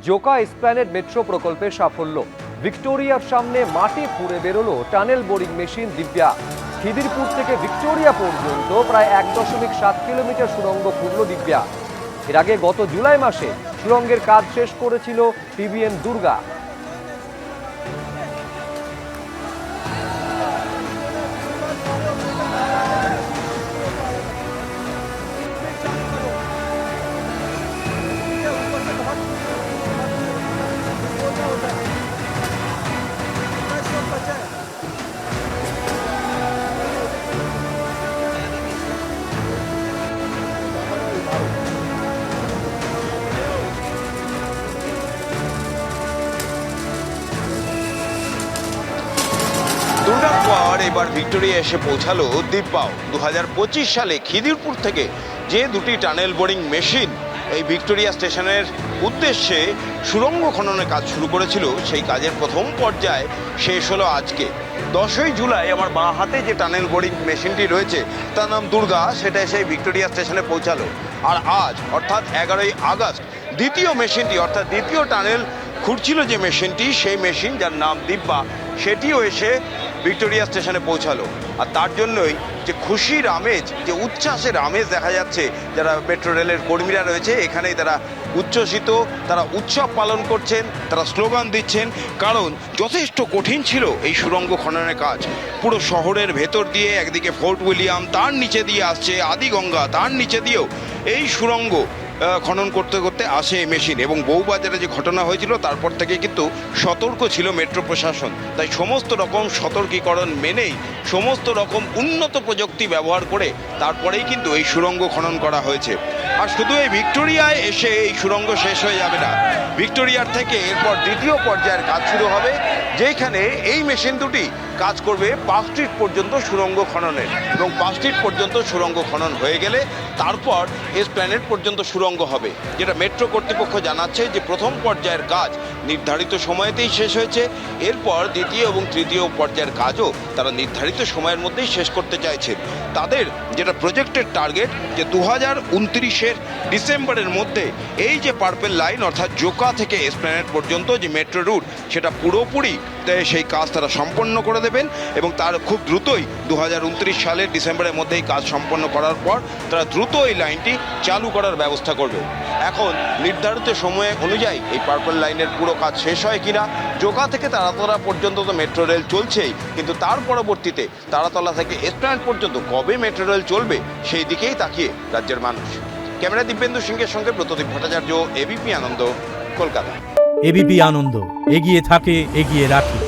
Joka Esplanade metro প্রকল্পের সাফল্য। ভিক্টোরিয়ার সামনে মাটি খুঁড়ে বেরোলো tunnel boring machine Divya. Khidirpur থেকে ভিক্টোরিয়া পর্যন্ত প্রায় 1.7 কিলোমিটার সুড়ঙ্গ খুঁড়ল দিব্যা। এর আগে গত জুলাই মাসে সুড়ঙ্গের কাজ শেষ করেছিল টিবিএন দুর্গা। দুর্গার পর এবার ভিক্টোরিয়া এসে পৌঁছালো দিব্যাও। 2025 সালে খিদিরপুর থেকে যে দুটি টানেল বোরিং মেশিন এই ভিক্টোরিয়া স্টেশনের উদ্দেশ্যে সুড়ঙ্গ খননের কাজ শুরু করেছিল, সেই কাজের প্রথম পর্যায় শেষ হলো আজকে। 10ই জুলাই আমার বাঁ হাতে যে টানেল বোরিং মেশিনটি রয়েছে তার নাম দুর্গা, সেটা এসে ভিক্টোরিয়া স্টেশনে পৌঁছালো। আর আজ অর্থাৎ 11ই আগস্ট দ্বিতীয় মেশিনটি অর্থাৎ দ্বিতীয় টানেল খুঁড়ছিল যে মেশিনটি, সেই মেশিন যার নাম দিব্যা, সেটিও এসে ভিক্টোরিয়া স্টেশনে পৌঁছালো। আর তার জন্যই যে খুশির আমেজ, যে উচ্ছ্বাসের আমেজ দেখা যাচ্ছে, যারা মেট্রো রেলের কর্মীরা রয়েছে এখানেই তারা উচ্ছ্বসিত, তারা উৎসব পালন করছেন, তারা স্লোগান দিচ্ছেন। কারণ যথেষ্ট কঠিন ছিল এই সুড়ঙ্গ খননের কাজ। পুরো শহরের ভেতর দিয়ে একদিকে ফোর্ট উইলিয়াম, তার নিচে দিয়ে আসছে আদিগঙ্গা, তার নিচে দিয়েও এই সুড়ঙ্গ খনন করতে করতে আসে এই মেশিন। এবং বউবাজারে যে ঘটনা হয়েছিল তারপর থেকে কিন্তু সতর্ক ছিল মেট্রো প্রশাসন, তাই সমস্ত রকম সতর্কীকরণ মেনেই সমস্ত রকম উন্নত প্রযুক্তি ব্যবহার করে তারপরেই কিন্তু এই সুড়ঙ্গ খনন করা হয়েছে। আর শুধু এই ভিক্টোরিয়ায় এসে এই সুড়ঙ্গ শেষ হয়ে যাবে না, ভিক্টোরিয়ার থেকে এরপর দ্বিতীয় পর্যায়ের কাজ শুরু হবে, যেখানে এই মেশিন দুটি কাজ করবে পার্ক স্ট্রিট পর্যন্ত সুড়ঙ্গ খননের। এবং পার্ক স্ট্রিট পর্যন্ত সুড়ঙ্গ খনন হয়ে গেলে তারপর এসপ্ল্যানেড পর্যন্ত সুড়ঙ্গ হবে। যেটা মেট্রো কর্তৃপক্ষ জানাচ্ছে যে প্রথম পর্যায়ের কাজ নির্ধারিত সময়তেই শেষ হয়েছে, এরপর দ্বিতীয় এবং তৃতীয় পর্যায়ের কাজও তারা নির্ধারিত সময়ের মধ্যেই শেষ করতে চাইছেন। তাদের যেটা প্রজেক্টেড টার্গেট যে 2029-এর ডিসেম্বরের মধ্যে এই যে পার্পেল লাইন অর্থাৎ জোকা থেকে এসপ্ল্যানেড পর্যন্ত যে মেট্রো রুট সেটা পুরোপুরি সেই কাজ তারা সম্পন্ন করে দেবেন। এবং তার খুব দ্রুতই 2029 সালের ডিসেম্বরের মধ্যেই কাজ সম্পন্ন করার পর তারা দ্রুত এই লাইনটি চালু করার ব্যবস্থা করবে। এখন নির্ধারিত সময় অনুযায়ী এই পার্পল লাইনের পুরো কাজ শেষ হয় কিনা, জোকা থেকে তারাতলা পর্যন্ত তো মেট্রো রেল চলছেই, কিন্তু তার পরবর্তীতে তারাতলা থেকে এসপ্ল্যানেড পর্যন্ত কবে মেট্রো রেল চলবে সেই দিকেই তাকিয়ে রাজ্যের মানুষ। ক্যামেরা দিব্যেন্দু সিংহের সঙ্গে ব্রতদীপ ভট্টাচার্য, এবিপি আনন্দ, কলকাতা। এবিপি আনন্দ, এগিয়ে থাকে, এগিয়ে রাখে।